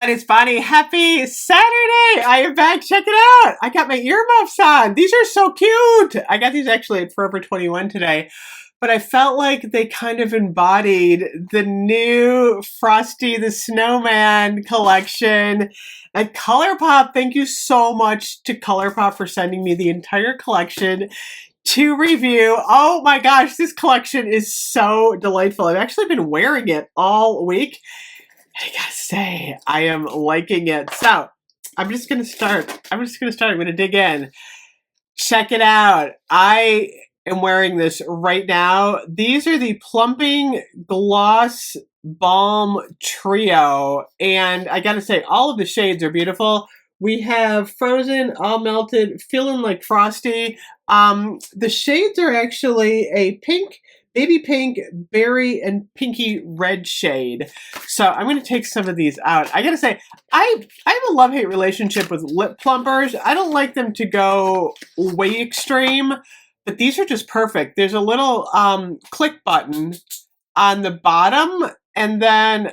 And it's Bonnie. Happy Saturday! I am back. Check it out. I got my earmuffs on. These are so cute. I got these actually at Forever 21 today. But I felt like they kind of embodied the new Frosty the Snowman collection at ColourPop. Thank you so much to ColourPop for sending me the entire collection to review. Oh my gosh, this collection is so delightful. I've actually been wearing it all week. I gotta say, I am liking it. So, I'm just gonna start. I'm gonna dig in. Check it out. I am wearing this right now. These are the Plumping Gloss Balm Trio. And I gotta say, all of the shades are beautiful. We have Frozen, All Melted, Feeling Like Frosty. The shades are actually a pink, baby pink, berry, and pinky red shade. So I'm going to take some of these out. I gotta say, I have a love-hate relationship with lip plumpers. I don't like them to go way extreme, but these are just perfect. There's a little click button on the bottom, and then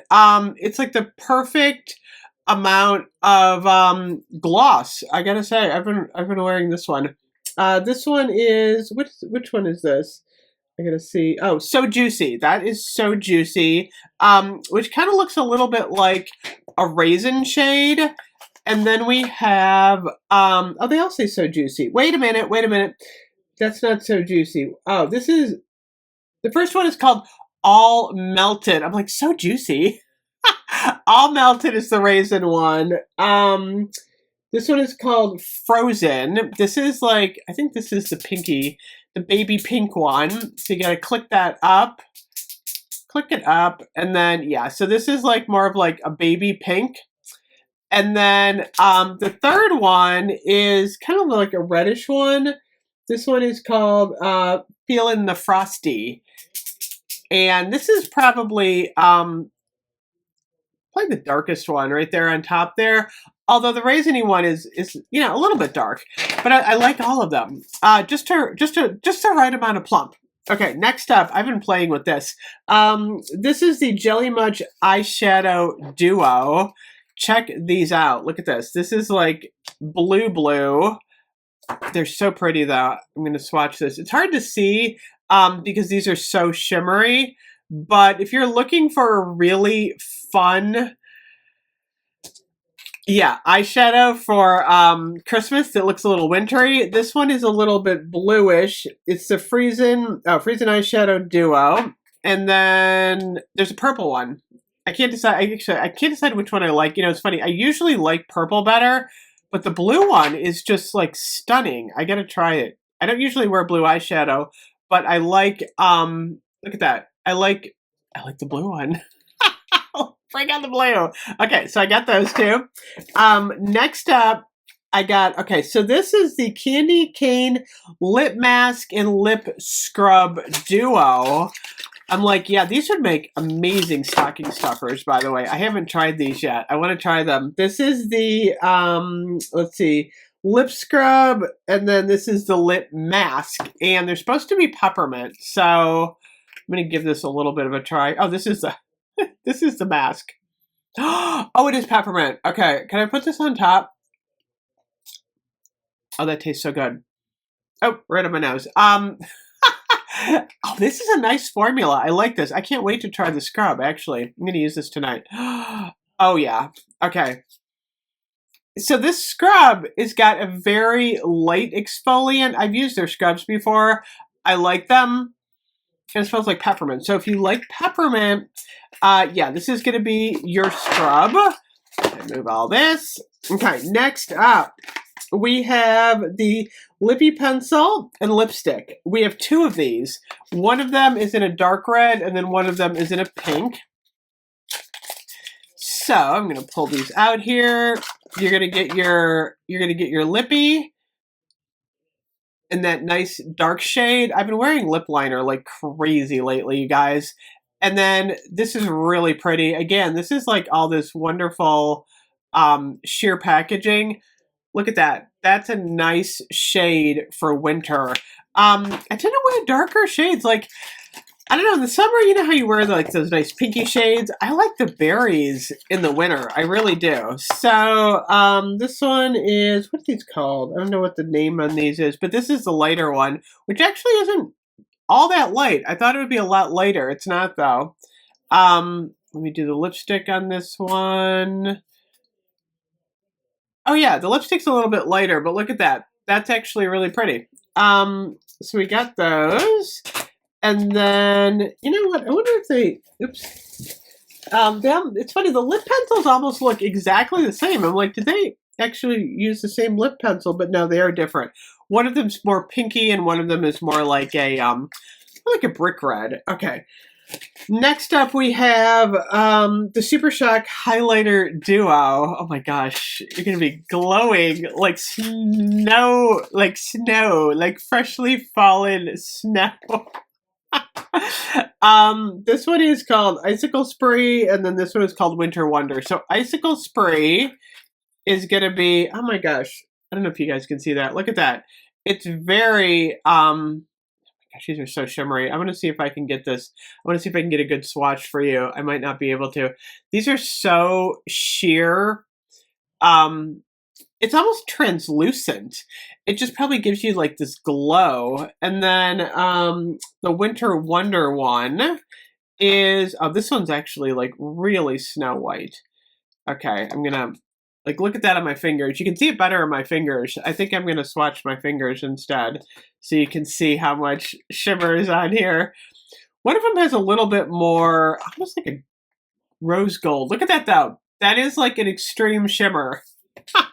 it's like the perfect amount of gloss. I gotta say, I've been wearing this one. This one is which one is this? I gotta see. Oh, So Juicy. That is So Juicy. Which kind of looks a little bit like a raisin shade. And then we have oh, they all say So Juicy. Wait a minute. That's not So Juicy. Oh, this is the first one is called All Melted. I'm like, So Juicy. All Melted is the raisin one. This one is called Frozen. This is like, I think this is the baby pink one. So you gotta click that up. Click it up. And then, yeah, so this is like more of like a baby pink. And then the third one is kind of like a reddish one. This one is called Feeling the Frosty. And this is probably the darkest one right there on top there. Although the raisiny one is you know, a little bit dark, but I like all of them. Just the right amount of plump. Okay, next up, I've been playing with this. This is the Jelly Much Eyeshadow Duo. Check these out. Look at this. This is like blue. They're so pretty though. I'm going to swatch this. It's hard to see because these are so shimmery. But if you're looking for a really fun, eyeshadow for Christmas that looks a little wintry, this one is a little bit bluish. It's the Friesen Eyeshadow Duo. And then there's a purple one. I can't decide. I can't decide which one I like. You know, it's funny. I usually like purple better, but the blue one is just like stunning. I gotta try it. I don't usually wear blue eyeshadow, but I like look at that. I like the blue one. Bring out the blue. Okay, so I got those two. Next up, I got, okay, so this is the Candy Cane Lip Mask and Lip Scrub Duo. I'm like, yeah, these would make amazing stocking stuffers, by the way. I haven't tried these yet. I want to try them. This is the, let's see, lip scrub, and then this is the lip mask. And they're supposed to be peppermint, so I'm going to give this a little bit of a try. Oh, this is the this is the mask. Oh, it is peppermint. Okay, can I put this on top? Oh, that tastes so good. Oh, right on my nose. Oh, this is a nice formula. I like this. I can't wait to try the scrub, actually. I'm going to use this tonight. Oh, yeah. Okay. So this scrub has got a very light exfoliant. I've used their scrubs before. I like them. And it smells like peppermint. So if you like peppermint, yeah, this is going to be your scrub. Move all this. Okay, next up, we have the Lippy Pencil and Lipstick. We have two of these. One of them is in a dark red, and then one of them is in a pink. So I'm going to pull these out here. You're going to get your Lippy in that nice dark shade. I've been wearing lip liner like crazy lately, you guys. And then this is really pretty. Again, this is like all this wonderful sheer packaging. Look at that. That's a nice shade for winter. I tend to wear darker shades. Like, I don't know, in the summer, you know how you wear like those nice pinky shades? I like the berries in the winter. I really do. So, this one is, what are these called? I don't know what the name on these is, but this is the lighter one, which actually isn't all that light. I thought it would be a lot lighter. It's not though. Let me do the lipstick on this one. Oh yeah, the lipstick's a little bit lighter, but look at that. That's actually really pretty. So we got those. And then, you know what? I wonder if they, oops. It's funny, the lip pencils almost look exactly the same. I'm like, did they actually use the same lip pencil? But no, they are different. One of them's more pinky and one of them is more like a brick red. Okay. Next up, we have the Super Shock Highlighter Duo. Oh my gosh, you're gonna be glowing like snow, like freshly fallen snow. This one is called Icicle Spree, and then this one is called Winter Wonder. So Icicle Spree is gonna be, oh my gosh, I don't know if you guys can see that. Look at that. It's very gosh, these are so shimmery. I want to see if I can get this. I want to see if I can get a good swatch for you. I might not be able to. These are so sheer. It's almost translucent. It just probably gives you like this glow. And then the Winter Wonder one is, oh, this one's actually like really snow white. Okay, I'm gonna like look at that on my fingers. You can see it better on my fingers. I think I'm gonna swatch my fingers instead so you can see how much shimmer is on here. One of them has a little bit more, almost like a rose gold. Look at that though. That is like an extreme shimmer. I'm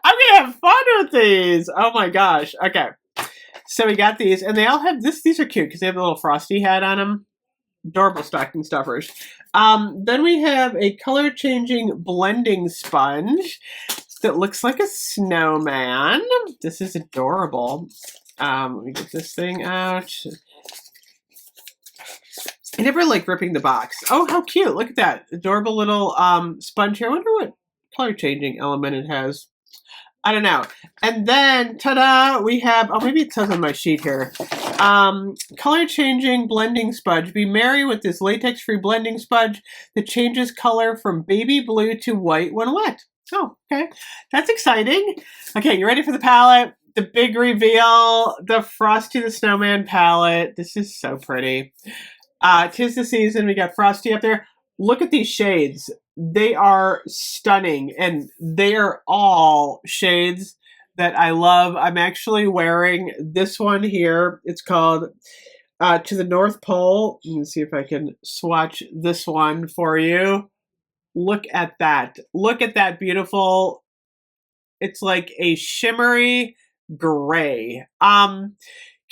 gonna have fun with these. Oh my gosh. Okay. So we got these, and they all have this. These are cute because they have a little Frosty hat on them. Adorable stocking stuffers. Then we have a color changing blending sponge that looks like a snowman. This is adorable. Let me get this thing out. I never like ripping the box. Oh, how cute. Look at that. Adorable little sponge here. I wonder what color changing element it has. I don't know. And then, ta-da, we have, oh, maybe it says on my sheet here. Color changing blending sponge. Be merry with this latex-free blending sponge that changes color from baby blue to white when wet. Oh, okay. That's exciting. Okay, you ready for the palette? The big reveal, the Frosty the Snowman palette. This is so pretty. 'Tis the season. We got Frosty up there. Look at these shades. They are stunning, and they are all shades that I love. I'm actually wearing this one here. It's called To the North Pole. You can see if I can swatch this one for you. Look at that. Look at that beautiful. It's like a shimmery gray. Can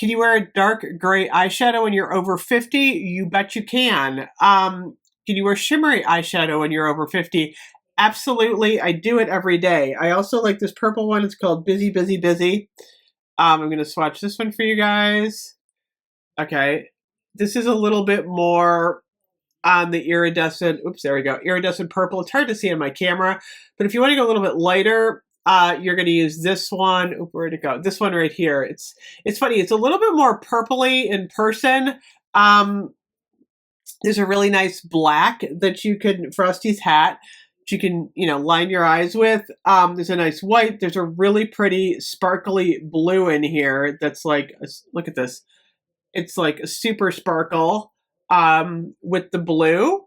you wear a dark gray eyeshadow when you're over 50? You bet you can. Can you wear shimmery eyeshadow when you're over 50? Absolutely. I do it every day. I also like this purple one. It's called Busy, Busy, Busy. I'm going to swatch this one for you guys. Okay. This is a little bit more on the iridescent, oops, there we go, iridescent purple. It's hard to see on my camera, but if you want to go a little bit lighter, you're going to use this one. Oop, where'd it go? This one right here. It's funny. It's a little bit more purpley in person. There's a really nice black that you can, Frosty's hat, that you can, line your eyes with. There's a nice white. There's a really pretty sparkly blue in here that's like, look at this. It's like a super sparkle with the blue.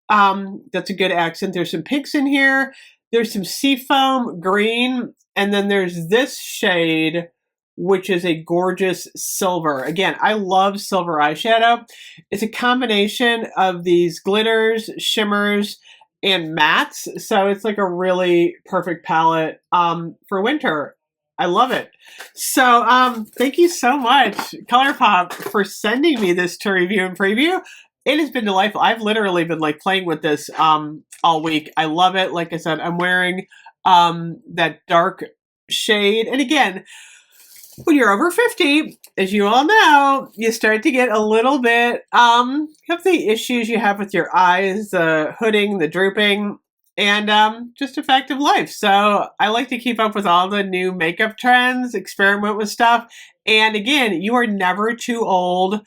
That's a good accent. There's some pinks in here. There's some seafoam green. And then there's this shade, which is a gorgeous silver. Again, I love silver eyeshadow. It's a combination of these glitters, shimmers, and mattes. So it's like a really perfect palette for winter. I love it. So thank you so much, ColourPop, for sending me this to review and preview. It has been delightful. I've literally been like playing with this all week. I love it. Like I said, I'm wearing that dark shade. And again, when you're over 50, as you all know, you start to get a little bit of the issues you have with your eyes, the hooding, the drooping, and just a fact of life. So I like to keep up with all the new makeup trends, experiment with stuff. And again, you are never too old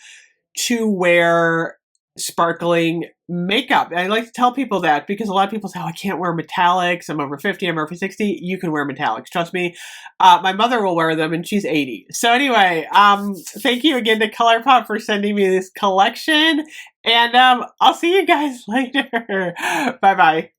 to wear sparkling makeup. And I like to tell people that because a lot of people say, oh, I can't wear metallics. I'm over 50, I'm over 60. You can wear metallics. Trust me. My mother will wear them and she's 80. So anyway, thank you again to ColourPop for sending me this collection. And I'll see you guys later. Bye-bye.